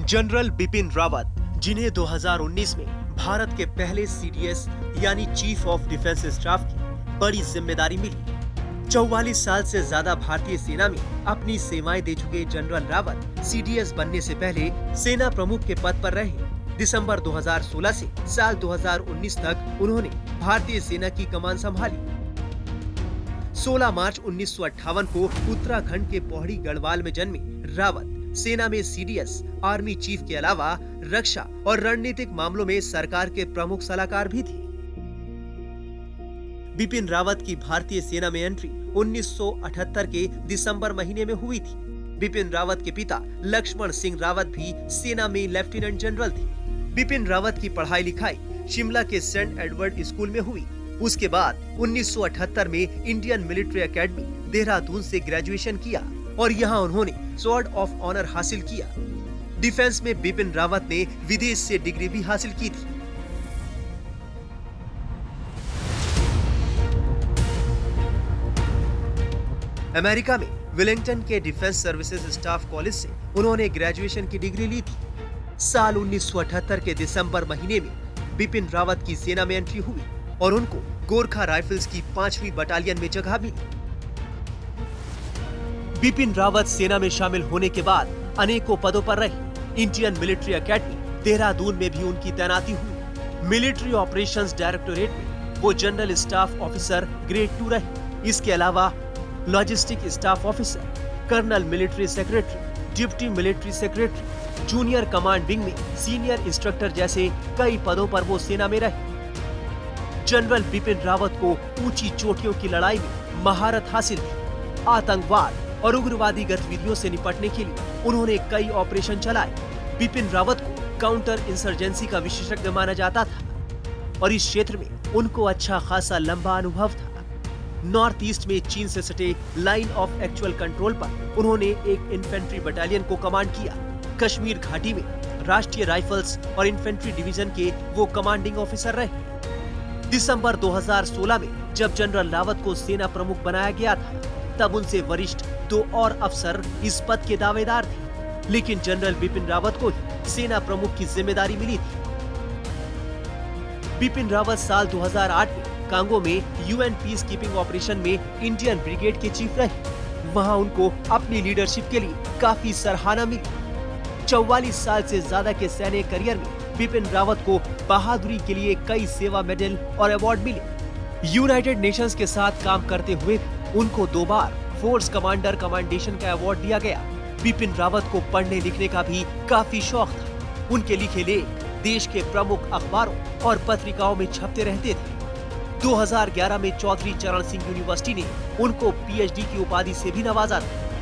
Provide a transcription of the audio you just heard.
General Bipin Rawat, जिन्हें 2019 में भारत के पहले सीडीएस यानी चीफ ऑफ डिफेंस स्टाफ की बड़ी जिम्मेदारी मिली। 44 साल से ज्यादा भारतीय सेना में अपनी सेवाएं दे चुके जनरल रावत सीडीएस बनने से पहले सेना प्रमुख के पद पर रहे। दिसंबर 2016 से साल 2019 तक उन्होंने भारतीय सेना की कमान संभाली। 16 मार्च 1958 को उत्तराखंड के पौड़ी गढ़वाल में जन्मे रावत सेना में सीडीएस, आर्मी चीफ के अलावा रक्षा और रणनीतिक मामलों में सरकार के प्रमुख सलाहकार भी थे। बिपिन रावत की भारतीय सेना में एंट्री 1978 के दिसंबर महीने में हुई थी। बिपिन रावत के पिता लक्ष्मण सिंह रावत भी सेना में लेफ्टिनेंट जनरल थे। बिपिन रावत की पढ़ाई लिखाई शिमला के सेंट एडवर्ड स्कूल में हुई। उसके बाद 1978 में इंडियन मिलिट्री एकेडमी देहरादून से ग्रेजुएशन किया और यहाँ उन्होंने स्वॉर्ड ऑफ ऑनर हासिल किया। डिफेंस में बिपिन रावत ने विदेश से डिग्री भी हासिल की थी। अमेरिका में वेलिंगटन के डिफेंस सर्विसेज स्टाफ कॉलेज से उन्होंने ग्रेजुएशन की डिग्री ली थी। साल 1978 के दिसंबर महीने में बिपिन रावत की सेना में एंट्री हुई और उनको गोरखा राइफल्स की 5वीं बटालियन में जगह मिली। बिपिन रावत सेना में शामिल होने के बाद अनेकों पदों पर रहे। इंडियन मिलिट्री एकेडमी देहरादून में भी उनकी तैनाती हुई। मिलिट्री ऑपरेशंस डायरेक्टोरेट में वो जनरल स्टाफ ऑफिसर ग्रेड 2 रहे। इसके अलावा logistic staff officer, colonel military secretary, deputy military secretary, junior command wing में सीनियर इंस्ट्रक्टर जैसे कई पदों पर वो सेना में रहे। जनरल बिपिन रावत को ऊंची चोटियों की लड़ाई में महारत हासिल थी। आतंकवाद और उग्रवादी गतिविधियों से निपटने के लिए उन्होंने कई ऑपरेशन चलाए। बिपिन रावत को काउंटर इंसर्जेंसी का विशेषज्ञ माना जाता था और इस क्षेत्र में उनको अच्छा खासा लंबा अनुभव था। नॉर्थ ईस्ट में चीन से सटे लाइन ऑफ एक्चुअल कंट्रोल पर उन्होंने एक इन्फेंट्री बटालियन को कमांड किया। कश्मीर घाटी में राष्ट्रीय राइफल्स और इन्फेंट्री डिवीजन के वो कमांडिंग ऑफिसर रहे। दिसंबर 2016 में जब जनरल रावत को सेना प्रमुख बनाया गया था, तब उनसे वरिष्ठ 2 और अफसर इस पद के दावेदार थे, लेकिन जनरल बिपिन रावत को ही सेना प्रमुख की जिम्मेदारी मिली थी। बिपिन रावत साल 2008 में कांगो में यूएन पीस कीपिंग ऑपरेशन में इंडियन ब्रिगेड के चीफ रहे। वहां उनको अपनी लीडरशिप के लिए काफी सराहना मिली। 44 साल से ज्यादा के सैन्य करियर में बिपिन रावत को बहादुरी के लिए कई सेवा मेडल और अवार्ड मिले। यूनाइटेड नेशंस के साथ काम करते हुए भी उनको 2 बार फोर्स कमांडर कमांडेशन का अवार्ड दिया गया। बिपिन रावत को पढ़ने लिखने का भी काफी शौक था। उनके लिखे लेख देश के प्रमुख अखबारों और पत्रिकाओं में छपते रहते थे। 2011 में चौधरी चरण सिंह यूनिवर्सिटी ने उनको पीएचडी की उपाधि से भी नवाजा था।